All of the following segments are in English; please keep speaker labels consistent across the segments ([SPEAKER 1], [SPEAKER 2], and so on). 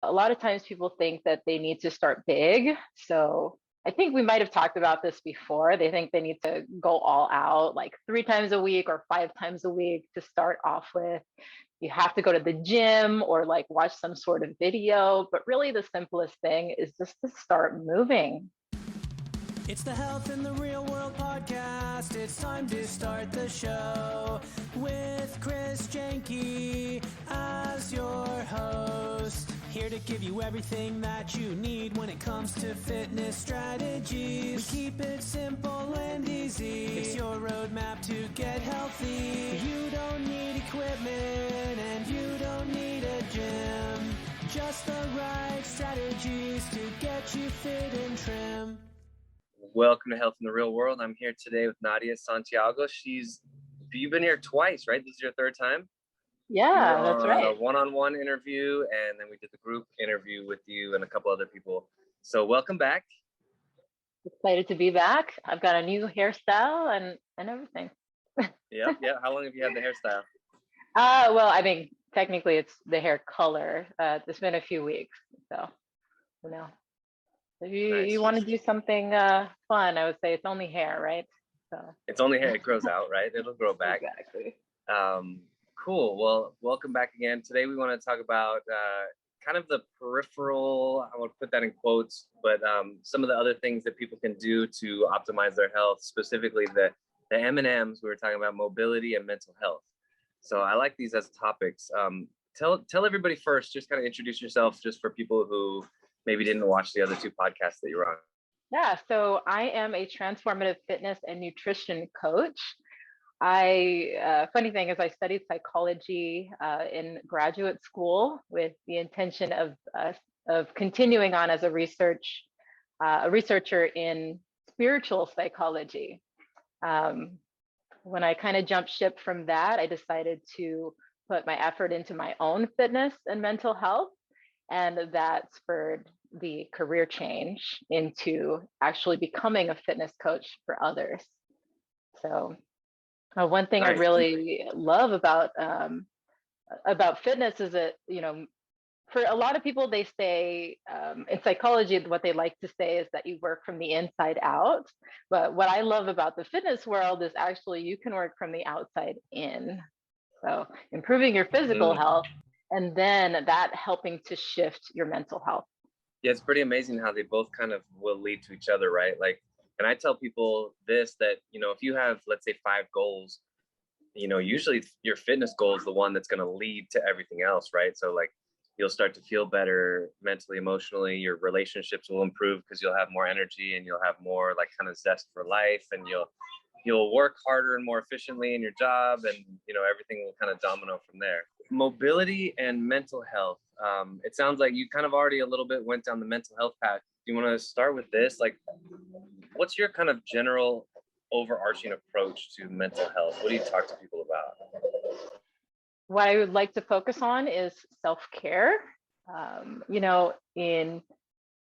[SPEAKER 1] A lot of times people think that they need to start big. So I think we might have talked about this before. They think they need to go all out, like 3 times a week or 5 times a week to start off with. You have to go to the gym or like watch some sort of video. But really, the simplest thing is just to start moving.
[SPEAKER 2] It's the Health in the Real World podcast. It's time to start the show with Janke as your host. Here to give you everything that you need when it comes to fitness strategies. We keep it simple and easy. It's your roadmap to get healthy. You don't need equipment and you don't need a gym. Just the right strategies to get you fit and trim.
[SPEAKER 3] Welcome to Health in the Real World. I'm here today with Nadia Santiago. You've been here twice, right? This is your third time?
[SPEAKER 1] Yeah, that's right.
[SPEAKER 3] A one-on-one interview, and then we did the group interview with you and a couple other people. So welcome back.
[SPEAKER 1] Excited to be back. I've got a new hairstyle and everything.
[SPEAKER 3] Yeah. How long have you had the hairstyle?
[SPEAKER 1] Well, I mean, technically it's the hair color. It's been a few weeks, so If you want to do something fun, I would say it's only hair, right? So
[SPEAKER 3] it's only hair. It grows out, right? It'll grow back.
[SPEAKER 1] Exactly.
[SPEAKER 3] Cool. Well, welcome back again. Today we want to talk about kind of the peripheral, I want to put that in quotes, but some of the other things that people can do to optimize their health, specifically the M&Ms. We were talking about mobility and mental health. So I like these as topics. Tell everybody first, just kind of introduce yourself just for people who maybe didn't watch the other two podcasts that you're on.
[SPEAKER 1] Yeah, so I am a transformative fitness and nutrition coach. Funny thing is I studied psychology in graduate school with the intention of continuing on as a researcher in spiritual psychology. When I kind of jumped ship from that, I decided to put my effort into my own fitness and mental health. And that spurred the career change into actually becoming a fitness coach for others. So one thing I really love about fitness is that, for a lot of people, they say in psychology, what they like to say is that you work from the inside out. But what I love about the fitness world is actually you can work from the outside in. So improving your physical health, and then that helping to shift your mental health.
[SPEAKER 3] Yeah, it's pretty amazing how they both kind of will lead to each other, right? Like, and I tell people this, that, if you have, let's say 5 goals, usually your fitness goal is the one that's going to lead to everything else, right? So like, you'll start to feel better mentally, emotionally, your relationships will improve because you'll have more energy and you'll have more like kind of zest for life, and you'll work harder and more efficiently in your job, and everything will kind of domino from there. Mobility and mental health. It sounds like you kind of already a little bit went down the mental health path. Do you want to start with this? Like, what's your kind of general overarching approach to mental health? What do you talk to people about?
[SPEAKER 1] What I would like to focus on is self-care. In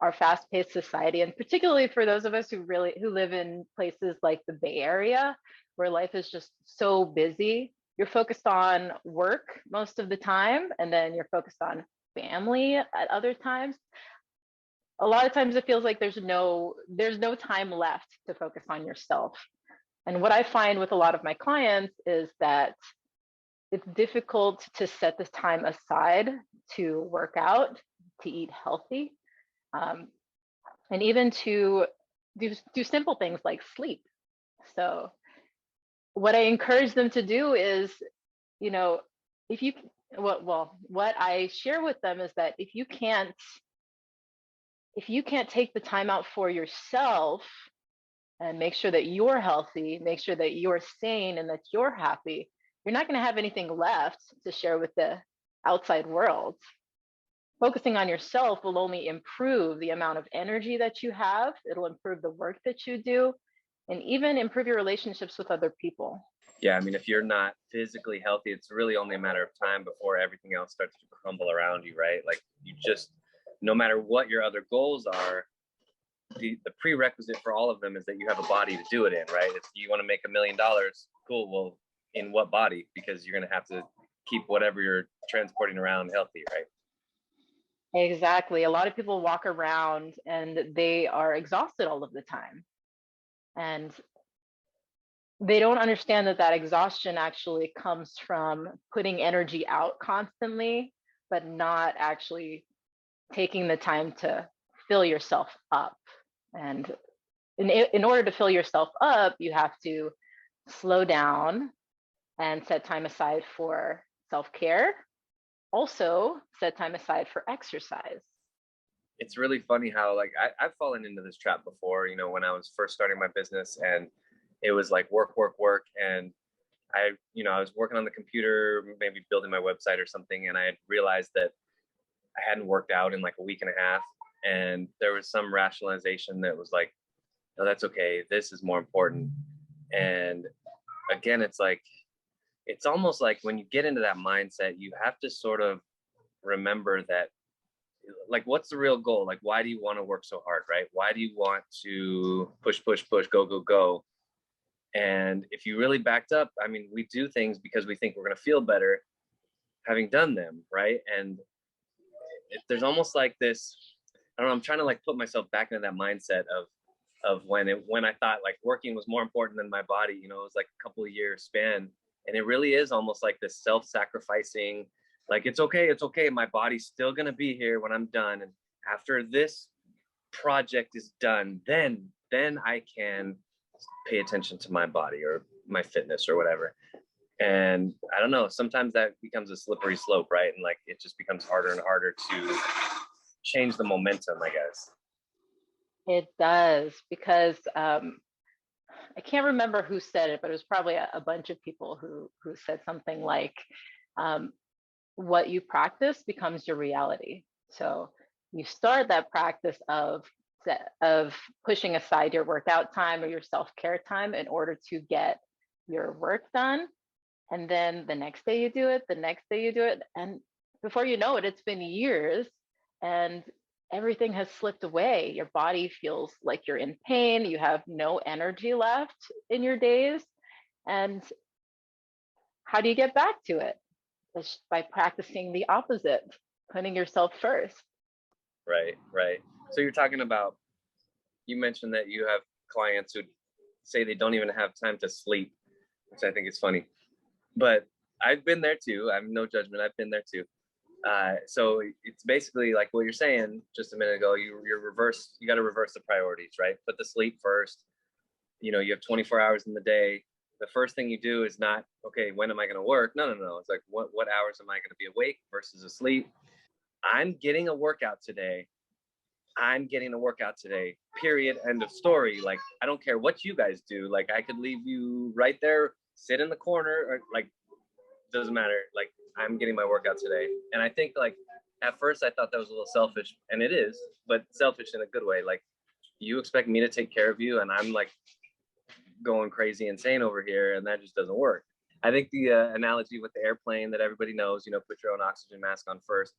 [SPEAKER 1] our fast-paced society, and particularly for those of us who live in places like the Bay Area, where life is just so busy, you're focused on work most of the time, and then you're focused on family at other times. A lot of times it feels like there's no time left to focus on yourself. And what I find with a lot of my clients is that it's difficult to set this time aside to work out, to eat healthy, and even to do simple things like sleep. So what I encourage them to do is, what I share with them is that if you can't take the time out for yourself and make sure that you're healthy, make sure that you're sane and that you're happy, you're not going to have anything left to share with the outside world. Focusing on yourself will only improve the amount of energy that you have. It'll improve the work that you do, and even improve your relationships with other people.
[SPEAKER 3] Yeah, I mean, if you're not physically healthy, it's really only a matter of time before everything else starts to crumble around you, right? Like, you just, no matter what your other goals are, the prerequisite for all of them is that you have a body to do it in, right? If you want to make $1 million, cool. Well, in what body? Because you're going to have to keep whatever you're transporting around healthy, right?
[SPEAKER 1] Exactly. A lot of people walk around and they are exhausted all of the time. And they don't understand that that exhaustion actually comes from putting energy out constantly, but not actually taking the time to fill yourself up. And in order to fill yourself up, you have to slow down and set time aside for self-care. Also, set time aside for exercise.
[SPEAKER 3] It's really funny how like I've fallen into this trap before, you know, when I was first starting my business, and it was like work, work, work. And I was working on the computer, maybe building my website or something, and I had realized that I hadn't worked out in like a week and a half. And there was some rationalization that was like, no, that's okay. This is more important. And again, it's like, it's almost like when you get into that mindset, you have to sort of remember that, like, what's the real goal? Like, why do you want to work so hard, right? Why do you want to push, push, push, go, go, go? And if you really backed up, I mean, we do things because we think we're going to feel better having done them, right? And there's almost like this, I don't know, I'm trying to like put myself back into that mindset of when I thought like working was more important than my body. You know, it was like a couple of years span, and it really is almost like this self-sacrificing, like, it's okay, my body's still going to be here when I'm done, and after this project is done, then I can pay attention to my body or my fitness or whatever. And I don't know, sometimes that becomes a slippery slope, right? And like it just becomes harder and harder to change the momentum, I guess.
[SPEAKER 1] It does, because I can't remember who said it, but it was probably a bunch of people who said something like, um, what you practice becomes your reality. So you start that practice of pushing aside your workout time or your self-care time in order to get your work done. And then the next day you do it, the next day you do it. And before you know it, it's been years and everything has slipped away. Your body feels like you're in pain. You have no energy left in your days. And how do you get back to it? It's by practicing the opposite, putting yourself first.
[SPEAKER 3] Right, right. So you're talking about, you mentioned that you have clients who say they don't even have time to sleep, which I think is funny. But I've been there too. I'm no judgment. I've been there too. So it's basically like what you're saying just a minute ago. You got to reverse the priorities, right? Put the sleep first. You know, you have 24 hours in the day. The first thing you do is not, okay, when am I going to work? No. It's like, what hours am I going to be awake versus asleep? I'm getting a workout today. Period. End of story. Like, I don't care what you guys do. Like, I could leave you right there, sit in the corner, or like, doesn't matter. Like, I'm getting my workout today. And I think like at first I thought that was a little selfish, and it is, but selfish in a good way. Like, you expect me to take care of you, and I'm like going crazy insane over here, and that just doesn't work. I think the analogy with the airplane that everybody knows, you know, put your own oxygen mask on first.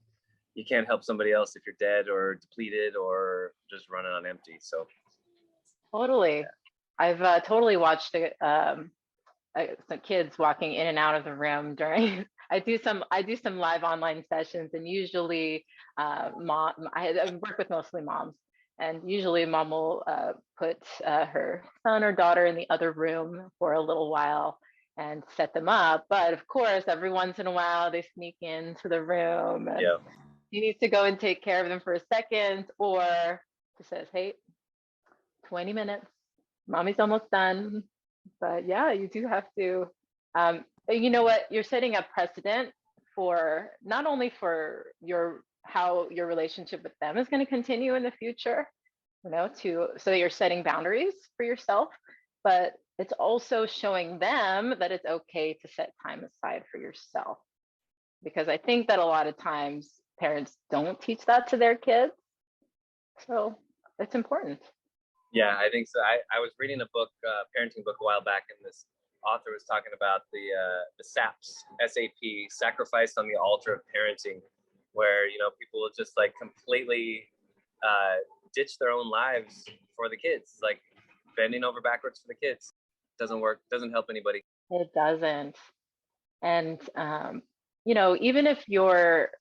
[SPEAKER 3] You can't help somebody else if you're dead or depleted or just running on empty. So
[SPEAKER 1] Totally. I've totally watched some kids walking in and out of the room during. I do some live online sessions, and usually I work with mostly moms, and usually mom will put her son or daughter in the other room for a little while and set them up. But of course, every once in a while they sneak into the room, and
[SPEAKER 3] yeah,
[SPEAKER 1] you need to go and take care of them for a second, or she says, "Hey, 20 minutes, mommy's almost done." But yeah, you do have to, you know what, you're setting a precedent for not only for how your relationship with them is going to continue in the future, you know, so that you're setting boundaries for yourself, but it's also showing them that it's okay to set time aside for yourself. Because I think that a lot of times parents don't teach that to their kids. So it's important.
[SPEAKER 3] yeah, I think so. I was reading a book, parenting book, a while back, and this author was talking about the SAPs, SAP, sacrifice on the altar of parenting, where, you know, people will just like completely ditch their own lives for the kids, like bending over backwards for the kids. Doesn't work. Doesn't help anybody.
[SPEAKER 1] It doesn't. And, you know, even if you're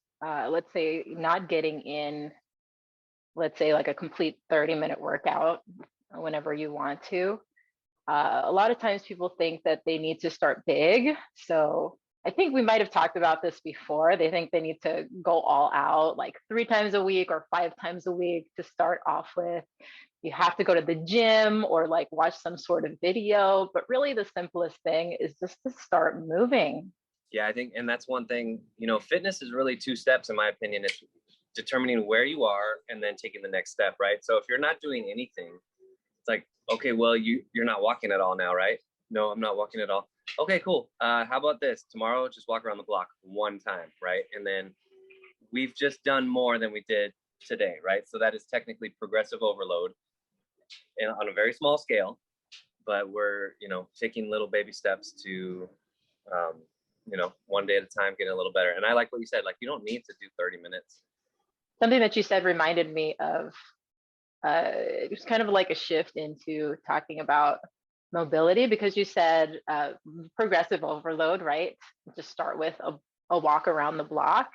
[SPEAKER 1] let's say not getting in, let's say like a complete 30-minute workout whenever you want to. A lot of times people think that they need to start big. So I think we might have talked about this before. They think they need to go all out like 3 times a week or 5 times a week to start off with. You have to go to the gym or like watch some sort of video, but really the simplest thing is just to start moving.
[SPEAKER 3] Yeah, I think, and that's one thing, you know, fitness is really 2 steps, in my opinion. It's determining where you are and then taking the next step, right? So if you're not doing anything, it's like, okay, well, you're not walking at all now, right? No, I'm not walking at all. Okay, cool. How about this? Tomorrow, just walk around the block 1 time, right? And then we've just done more than we did today, right? So that is technically progressive overload and on a very small scale, but we're, you know, taking little baby steps to, you know, 1 day at a time, getting a little better. And I like what you said, like, you don't need to do 30 minutes.
[SPEAKER 1] Something that you said reminded me of, it was kind of like a shift into talking about mobility, because you said progressive overload, right? Just start with a walk around the block.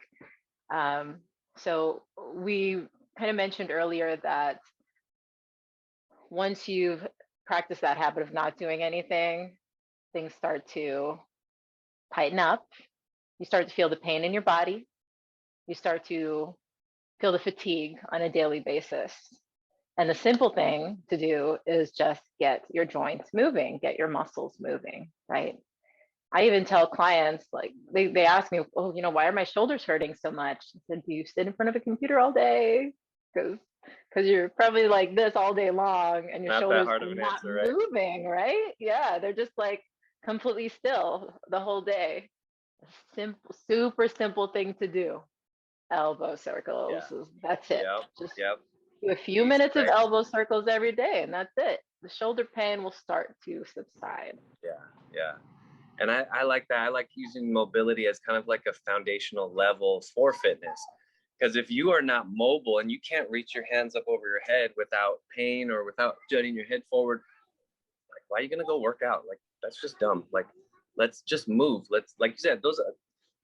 [SPEAKER 1] So we kind of mentioned earlier that once you've practiced that habit of not doing anything, things start to tighten up. You start to feel the pain in your body. You start to feel the fatigue on a daily basis. And the simple thing to do is just get your joints moving, get your muscles moving, right? I even tell clients, like, they ask me, oh, you know, why are my shoulders hurting so much? I said, do you sit in front of a computer all day? Because you're probably like this all day long and your
[SPEAKER 3] Not that
[SPEAKER 1] shoulders
[SPEAKER 3] hard
[SPEAKER 1] are
[SPEAKER 3] of an
[SPEAKER 1] not
[SPEAKER 3] answer, right?
[SPEAKER 1] moving, right? Yeah, they're just like completely still the whole day. Simple, super simple thing to do. Elbow circles.
[SPEAKER 3] Yeah.
[SPEAKER 1] That's it.
[SPEAKER 3] Yep.
[SPEAKER 1] Just
[SPEAKER 3] Yep.
[SPEAKER 1] do a few
[SPEAKER 3] Easy,
[SPEAKER 1] minutes of
[SPEAKER 3] right?
[SPEAKER 1] elbow circles every day, and that's it. The shoulder pain will start to subside.
[SPEAKER 3] Yeah. Yeah. And I like that. I like using mobility as kind of like a foundational level for fitness. Because if you are not mobile and you can't reach your hands up over your head without pain or without jutting your head forward, like, why are you going to go work out? Like, that's just dumb. Like, let's just move. Let's, like you said, you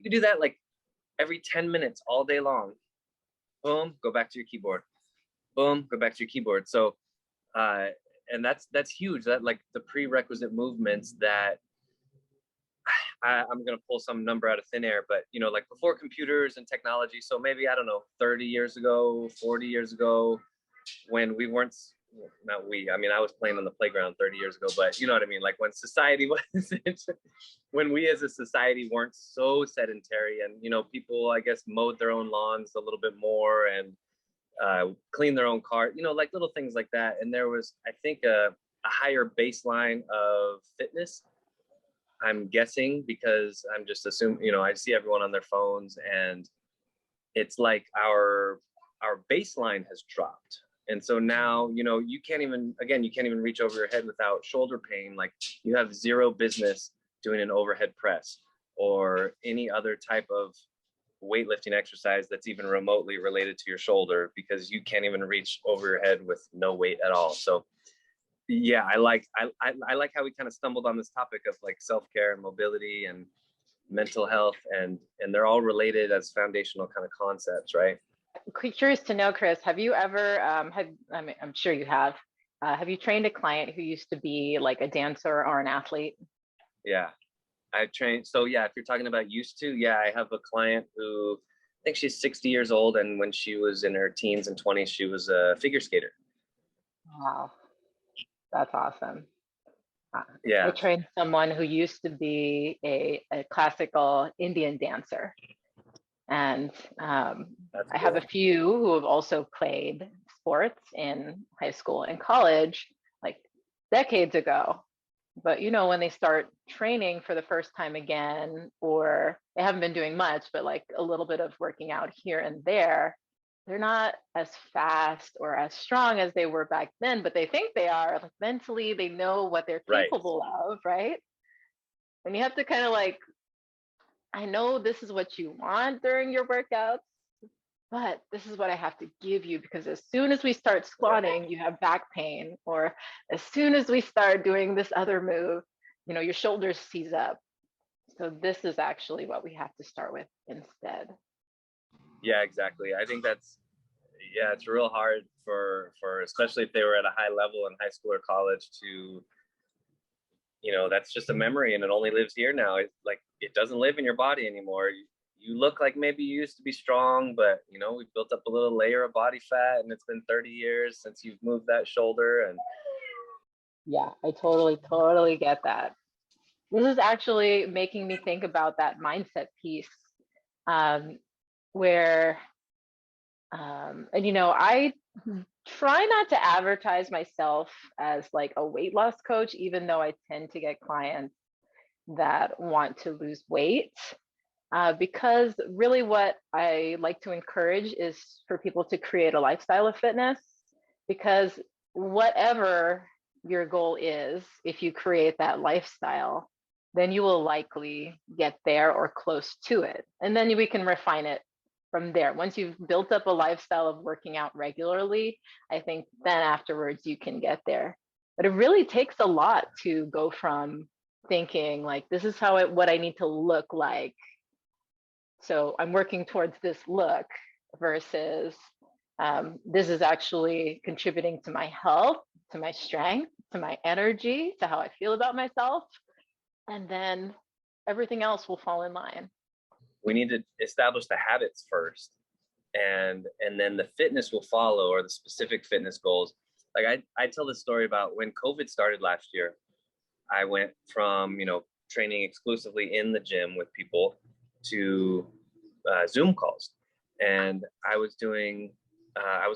[SPEAKER 3] can do that like every 10 minutes all day long. Boom, go back to your keyboard. Boom, go back to your keyboard. So, and that's huge. That, like, the prerequisite movements that I'm going to pull some number out of thin air, but, you know, like before computers and technology. So maybe, I don't know, 30 years ago, 40 years ago, when we weren't, not we, I mean, I was playing on the playground 30 years ago, but you know what I mean? Like when society wasn't, when we as a society weren't so sedentary and, you know, people, I guess, mowed their own lawns a little bit more and cleaned their own car, you know, like little things like that. And there was, I think, a higher baseline of fitness, I'm guessing, because I'm just assuming, you know, I see everyone on their phones and it's like our baseline has dropped. And so now, you know, you can't even reach over your head without shoulder pain. Like, you have zero business doing an overhead press or any other type of weightlifting exercise that's even remotely related to your shoulder, because you can't even reach over your head with no weight at all. So yeah, I like how we kind of stumbled on this topic of like self-care and mobility and mental health, and they're all related as foundational kind of concepts, right?
[SPEAKER 1] Curious to know, Chris, have you ever I mean, I'm sure you have you trained a client who used to be like a dancer or an athlete?
[SPEAKER 3] Yeah, I've trained. So yeah, if you're talking about used to, yeah, I have a client who, I think she's 60 years old, and when she was in her teens and 20s, she was a figure skater.
[SPEAKER 1] Wow, that's awesome. I
[SPEAKER 3] Yeah,
[SPEAKER 1] trained someone who used to be a classical Indian dancer. And
[SPEAKER 3] that's
[SPEAKER 1] I have
[SPEAKER 3] cool.
[SPEAKER 1] a few who have also played sports in high school and college, like decades ago. But you know, when they start training for the first time again, or they haven't been doing much, but like a little bit of working out here and there, they're not as fast or as strong as they were back then, but they think they are. Like mentally, they know what they're
[SPEAKER 3] Right.
[SPEAKER 1] capable of, right? And you have to kind of like, I know this is what you want during your workouts, but this is what I have to give you, because as soon as we start squatting, you have back pain, or as soon as we start doing this other move, you know, your shoulders seize up. So this is actually what we have to start with instead.
[SPEAKER 3] Yeah, exactly. I think it's real hard for especially if they were at a high level in high school or college to, that's just a memory and it only lives here now. It's like, it doesn't live in your body anymore. You look like maybe you used to be strong, but we've built up a little layer of body fat and it's been 30 years since you've moved that shoulder. And
[SPEAKER 1] Yeah, I totally get that. This is actually making me think about that mindset piece, where, and I try not to advertise myself as like a weight loss coach, even though I tend to get clients that want to lose weight. Because really what I like to encourage is for people to create a lifestyle of fitness, because whatever your goal is, if you create that lifestyle, then you will likely get there or close to it. And then we can refine it from there. Once you've built up a lifestyle of working out regularly, I think then afterwards you can get there. But it really takes a lot to go from thinking like, this is what I need to look like, so I'm working towards this look, versus this is actually contributing to my health, to my strength, to my energy, to how I feel about myself. And then everything else will fall in line.
[SPEAKER 3] we need to establish the habits first, and then the fitness will follow, or the specific fitness goals. Like I tell this story about when COVID started last year. I went from training exclusively in the gym with people to Zoom calls, and I was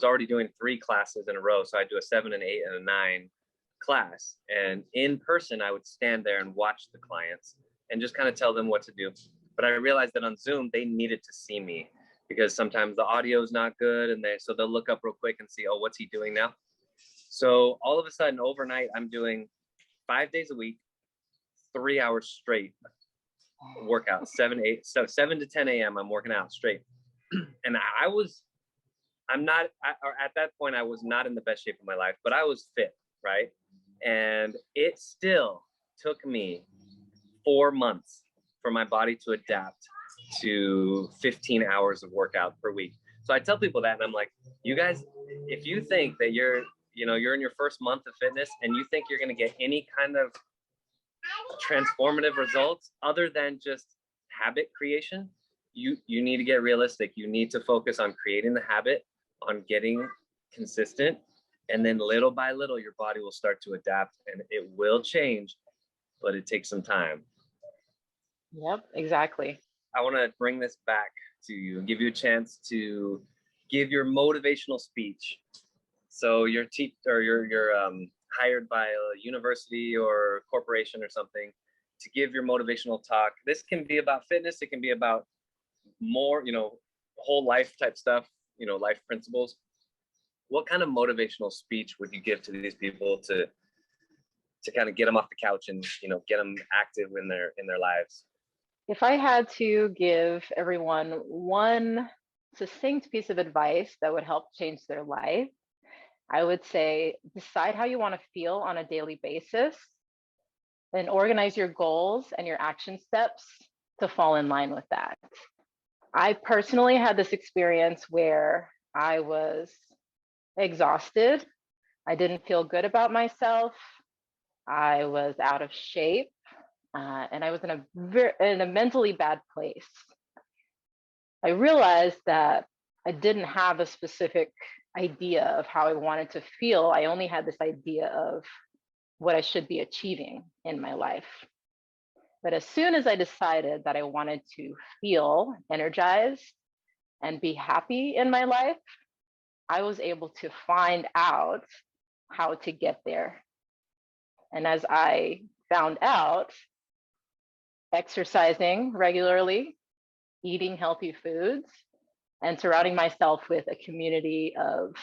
[SPEAKER 3] already doing 3 classes in a row. So I'd do a 7, an 8, and a 9 class, and in person I would stand there and watch the clients and just kind of tell them what to do. But I realized that on Zoom they needed to see me, because sometimes the audio is not good, and so they'll look up real quick and see, oh, what's he doing now? So all of a sudden overnight I'm doing 5 days a week, 3 hours straight workout, 7 to 10 a.m. I'm working out straight. And at that point, I was not in the best shape of my life, but I was fit, right? And it still took me 4 months for my body to adapt to 15 hours of workout per week. So I tell people that, and I'm like, you guys, if you think that you're in your first month of fitness and you think you're going to get any kind of transformative results other than just habit creation, you need to get realistic. You need to focus on creating the habit, on getting consistent, and then little by little your body will start to adapt, and it will change, but it takes some time.
[SPEAKER 1] Yep, exactly.
[SPEAKER 3] I want to bring this back to you and give you a chance to give your motivational speech. So you're hired by a university or corporation or something to give your motivational talk. This can be about fitness. It can be about more, whole life type stuff, life principles. What kind of motivational speech would you give to these people to kind of get them off the couch and, get them active in their lives?
[SPEAKER 1] If I had to give everyone one succinct piece of advice that would help change their life, I would say decide how you want to feel on a daily basis, then organize your goals and your action steps to fall in line with that. I personally had this experience where I was exhausted. I didn't feel good about myself. I was out of shape, and I was in a mentally bad place. I realized that I didn't have a specific idea of how I wanted to feel. I only had this idea of what I should be achieving in my life. But as soon as I decided that I wanted to feel energized and be happy in my life, I was able to find out how to get there. And as I found out, exercising regularly, eating healthy foods, and surrounding myself with a community of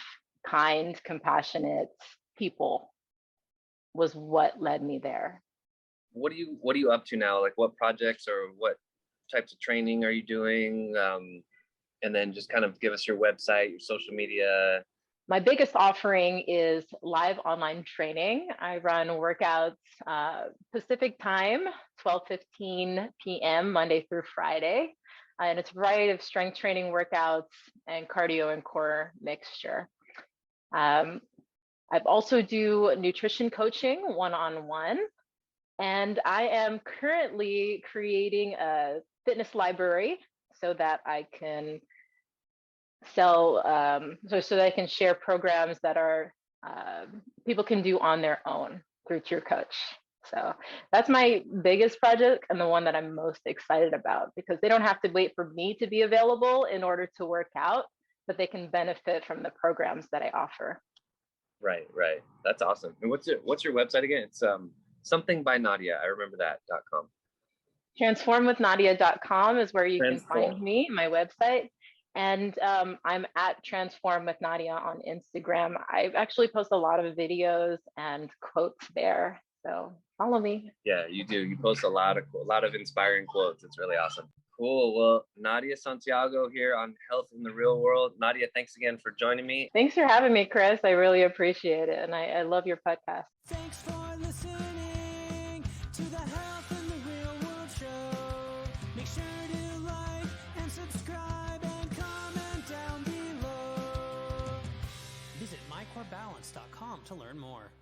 [SPEAKER 1] kind, compassionate people was what led me there.
[SPEAKER 3] What are you up to now? Like, what projects or what types of training are you doing? And then just kind of give us your website, your social media.
[SPEAKER 1] My biggest offering is live online training. I run workouts Pacific time, 12:15 p.m. Monday through Friday. and it's a variety of strength training workouts and cardio and core mixture. I've also do nutrition coaching one-on-one, and I am currently creating a fitness library so that I can sell, so that I can share programs that are people can do on their own through Tier Coach. So that's my biggest project and the one that I'm most excited about, because they don't have to wait for me to be available in order to work out, but they can benefit from the programs that I offer.
[SPEAKER 3] Right. That's awesome. And what's your website again? It's something by Nadia. I remember that.com.
[SPEAKER 1] Transformwithnadia.com is where you can find me, my website. And I'm at Transform with Nadia on Instagram. I actually post a lot of videos and quotes there. So follow me.
[SPEAKER 3] Yeah, you do. You post a lot of inspiring quotes. It's really awesome. Cool. Well, Nadia Santiago here on Health in the Real World. Nadia, thanks again for joining me.
[SPEAKER 1] Thanks for having me, Chris. I really appreciate it. And I love your podcast.
[SPEAKER 2] Thanks for listening to the Health in the Real World show. Make sure to like and subscribe and comment down below. Visit mycorebalance.com to learn more.